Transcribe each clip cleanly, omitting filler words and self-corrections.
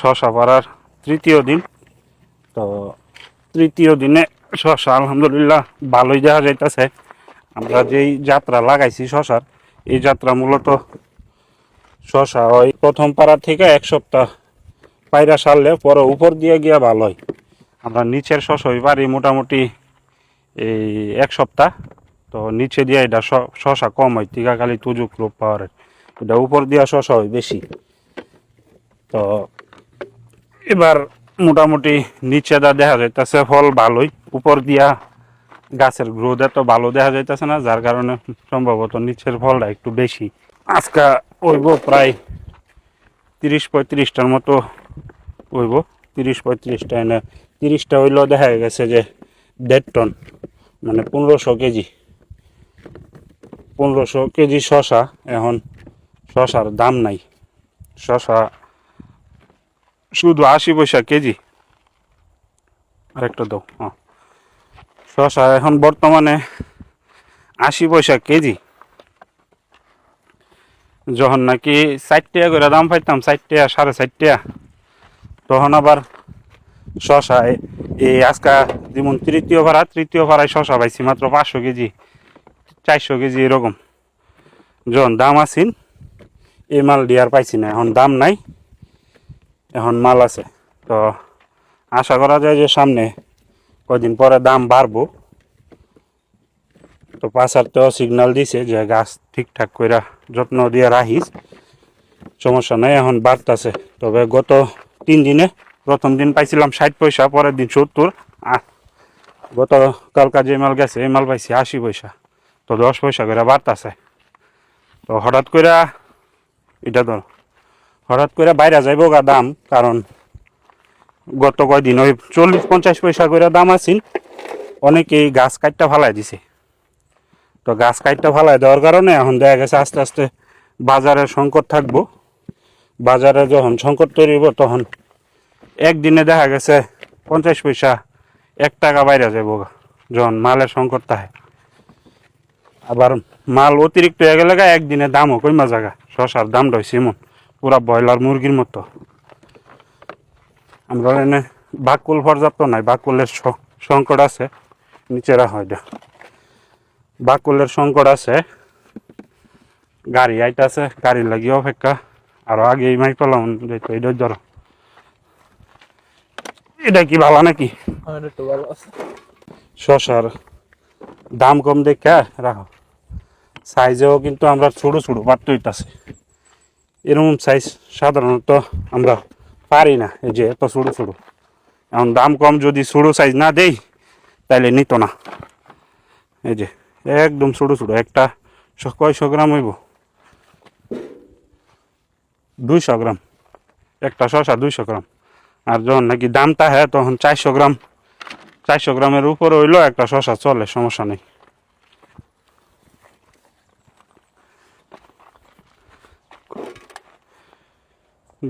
শশা পাড়ার তৃতীয় দিন। তো তৃতীয় দিনে শশা আলহামদুলিল্লাহ ভালোই দেখা যাইতেছে। আমরা যেই যাত্রা লাগাইছি শশার, এই যাত্রা মূলত শশা ওই প্রথম পাড়া থেকে এক সপ্তাহ পায়রা সারলে পরে উপর দিয়ে গিয়া ভালো হয়। আমরা নিচের শশা ওই পারি মোটামুটি এই এক সপ্তাহ। তো নিচে দিয়ে এটা শশা কম হয়, টিকাখালি তুজুক রূপ পাওয়ারের, এটা উপর দিয়া শশা হয় বেশি। তো এবার মোটামুটি নিচে দা দেখা যাইতেছে ফল ভালোই, উপর দিয়া গাছের গ্রোথ এত ভালো দেখা যাইতেছে না, যার কারণে সম্ভবত নিচের ফলটা একটু বেশি। আজকে হইব প্রায় 30-35টার মতো হইব, 30-35টা। এনে 30টা হইলেও দেখা গেছে যে 1.5 টন, মানে 1500 কেজি। 1500 কেজি শশা। এখন শশার দাম নাই, শশা শুধু 80 পয়সা কেজি। আরেকটা দাও। হ্যাঁ, শশা এখন বর্তমানে 80 পয়সা কেজি। যখন নাকি 60 টাকা করে দাম পাইতাম, 60 টাকা 60.5 টাকা, তখন আবার শশা এই আজকা যেমন তৃতীয় ভাড়ায় শশা পাইছি মাত্র 500 কেজি, 400 কেজি এরকম। যখন দাম আসিন এই মাল ডিয়ার পাইছি না, এখন দাম নাই, এখন মাল আছে। তো আশা করা যায় যে সামনে কয়দিন পরে দাম বাড়বো। তো পাশার তো সিগন্যাল দিছে যে গাছ ঠিকঠাক করে যত্ন দিয়ে রাখিস, সমস্যা নাই, এখন বাড়তেছে। তবে গত 3 দিনে প্রথম দিন পাইছিলাম 60 পয়সা, পরের দিন 70, আর গত কালকা যে মাল গেছে এই মাল পাইছি 80 পয়সা। তো 10 পয়সা করে বাড়তেছে। তো হঠাৎ করে এটা তো হঠাৎ করে বাইরে যাইব গা দাম, কারণ গত কয়দিন ওই 40-50 পয়সা করে দাম আছিল, অনেকেই গাছ কাটটা ফালাই দিছে। তো গাছ কাটটা ফালাই দেওয়ার কারণে এখন দেখা গেছে আস্তে আস্তে বাজারের সংকট থাকবো। বাজারে যখন সংকট তৈরি হইব তখন একদিনে দেখা গেছে 50 পয়সা 1 টাকা বাইরে যাইব যখন মালের সংকট থাকে। আবার মাল অতিরিক্ত হয়ে গেলে একদিনে দামও কইমা জায়গা। শশার দামটা হয়েছে এমন পুরা ব্রয়লার মুরগির মতো। আমরা এনে বাকুল পর্যাপ্ত নাই, বাকুলের সংকট আছে, নিচে রাখা হয়। বাকুলের সংকট আছে, গাড়ি আইতাছে, গাড়ি লাগিয়ে অপেক্ষা। আরো আগে এই মাই পেলাম এটা ধরো, এটা কি ভালো নাকি? শশার দাম কম দেখে রাখো। সাইজেও কিন্তু আমরা ছোট ছোট বাড়তে হইতাছে, এরকম সাইজ সাধারণত আমরা পারি না, এই যে এত ছোট ছোট। এখন দাম কম যদি ছোট সাইজ না দেই তাইলে নিত না। এই যে একদম ছোট ছোট, একটা কয়শো গ্রাম হইব, 200 গ্রাম, একটা শশা 200 গ্রাম। আর যখন নাকি দামটা হয় তখন 400 গ্রাম, 400 গ্রামের উপরে হইলেও একটা শশা চলে, সমস্যা নেই।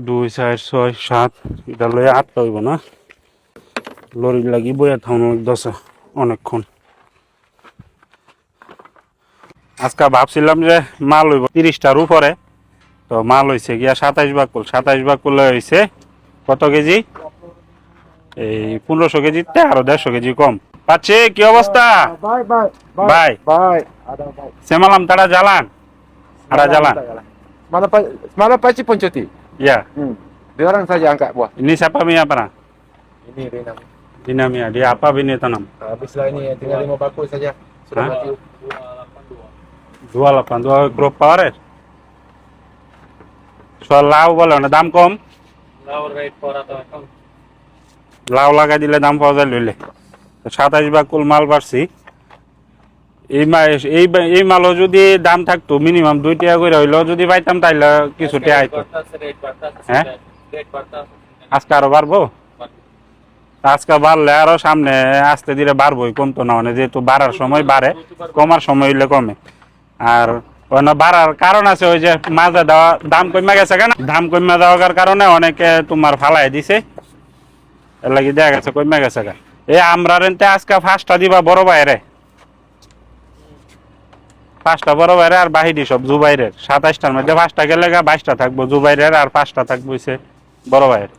দুই 4 6 7 এটা লয়ে 8টা হইব না, লরি লাগি বইয়া থাকুন দশে অনেকক্ষণ। আজকে ভাবছিলাম যে মাল হইব 30টার উপরে, তো মাল হয়েছে গিয়া 27 বাকুল। 27 বাকুলে হয়েছে কত কেজি? এই 1500 কেজিতে আরো 150 কেজি কম পাচ্ছে। কি অবস্থা ভাই? সেমালাম তারা Jalan, ada jalan. Semalam pagi Ponchoti. Ya, 2 orang saja angkat buah. ini siapa punya apa? Ini Renam. Dinamia, dia apa bini tanam? Habislah ini tinggal 5 bakul saja. Sudah Hah? mati. 282 group পাওয়ারের। লাউ বলে না দাম কম, লাউ লাগাই দিলে দাম পাওয়া যায় লইলে। 27 বাকুল মাল পারছি। এই মালও যদি দাম থাকতো মিনিমাম 2 টাকা করে হইলেও যদি পাইতাম তাইলে কিছু টাকা আইতো। হ্যাঁ, আজকে আরো বাড়বো। আজকে বাড়লে আরো সামনে আস্তে ধীরে বাড়বোই, কমতো না, মানে যেহেতু বাড়ার সময় বাড়ে, কমার সময় হইলে কমে। আর বাড়ার কারণ আছে ওই যে মাজা দেওয়া দাম কমে গেছে কেন, দাম কমে দেওয়ার কারণে অনেকে তোমার ফালাই দিছে, এর লাগি দেখা গেছে কমে গেছে। এই আমরা রেন্তে আজকে 5টা দিবা বড় বাইরে, 5টা বড় বাইরে আর বাহিরি সব জুবাইরের। 27টার মধ্যে 5টা গেলে 22টা থাকবো জুবাইরের, আর 5টা থাকবো বড় বাইরের।